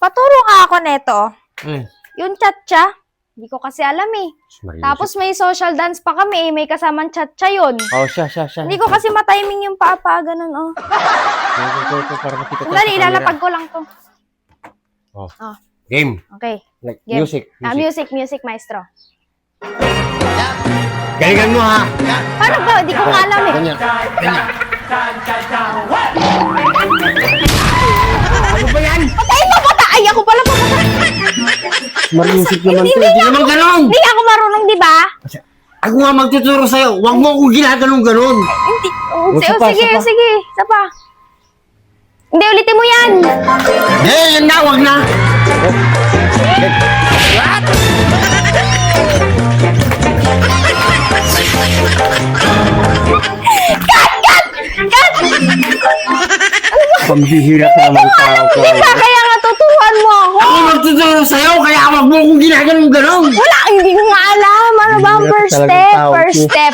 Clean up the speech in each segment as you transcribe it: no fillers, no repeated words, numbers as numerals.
Paturo nga ako neto. Hmm. Yung chat-cha, hindi ko kasi alam eh. Tapos may social dance pa kami eh. May kasamang chat-cha yun. Oh, siya. Hindi ko kasi matiming yung paa ganun, oh. Ito, para makita tayo Dali, sa ilalapag ko lang to. Oh. Oh. Game. Okay. Like, Game. music. Music, maestro. Galingan mo, ha? Paano ba? Hindi ko nga alam eh. Ganyan. Ano ba yan? Patayin mo, patay! Ako pala papatay. Music naman to. Hindi naman ganon. Hindi ako marunong, di ba? Ako nga magtuturo sa'yo. Huwag mo akong ginaganon-ganon. Hindi. Oh, Isa pa. sige. Isa pa. Hindi, ulitin mo yan. Yan na, wag na. Cut! Pambihira ka naman tao ko. Di ba? Kaya nga tuturuan mo ako. Ako magtuturo sa'yo, kaya wag mo akong ginaganon-ganon. Wala, hindi ko nga alam. Ano ba ang Hirap first talagang step? tao ko. First step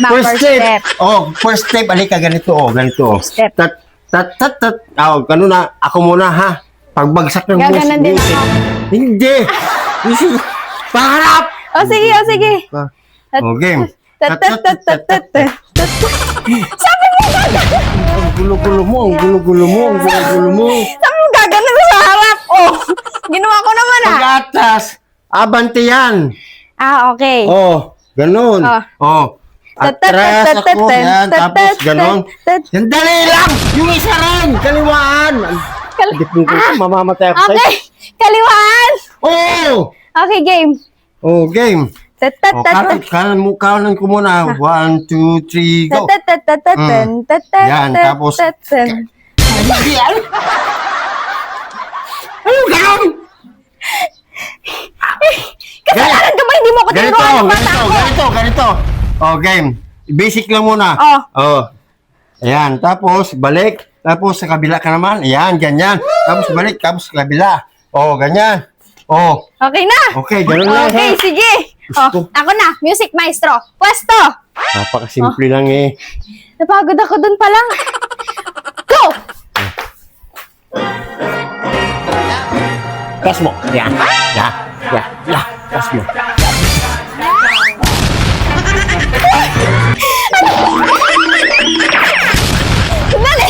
ba? First step. Oh, first step. Alika, ganito. Ganito. Step. Tat. Oh, ganun na. Ako muna, ha? Pagbagsak ng Gaganan din music. ako. Hindi. Music. Paharap. O sige. Oh, game. Sabi mo gaganan. Ang gulo-gulo mo. Sabi mo gaganan sa harap. Oh, ginawa ko naman ah. Pag-atas. Abante yan. Ah, okay. Oh, ganun. Oh. Atras ako. Yan. Tapos ganun. Sandali lang. Yung isa rin. Kaliwaan. Hindi po ko. Mamamatay ako sa'yo. Okay. Kaliwaan. Oh. Okay, game. Oh, game. Oh, kanan ko muna. 1, 2, 3, go. Yan, tapos. Yan. Ano ganon? Kasalanan ka ba? Hindi mo ko tinuruan ng bata ko. Ganito. Oh, game. Basic lang muna. Oh. Ayan, tapos balik. Tapos sa kabila ka naman. Ayan, ganyan. Tapos balik, tapos sa kabila. Oh, ganyan. Oh. Okay na. Okay, ganun lang. Okay, sige. Oh, ako na. Music maestro. Pwesto. Napakasimple lang eh. Napagod ako dun pa lang. Go! Kas mo. Yan. Kas mo. Sandali!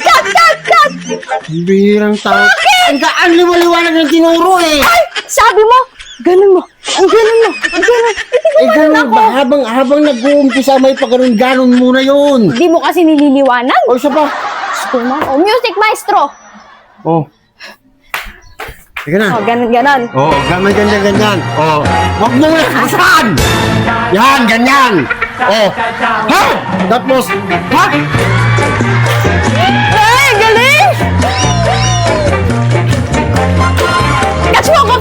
Cut! Bihirang tao. Ang gaan liwaliwanag ng tinuro eh. Ay! Sabi mo! Ganun mo! Ang ganun mo! Ganun ba? Habang nag-uumpisa may pagganon-ganon muna yun. Hindi mo kasi nililiwanag. O, isa pa. Oh, music maestro! Oh. Sige na. Oh, ganun. Oh, ganyan. Oh, wag mo lakasan. Yan, ganyan. Oh. Ha? Tapos, ha? Ay, galing! Catch mo ko!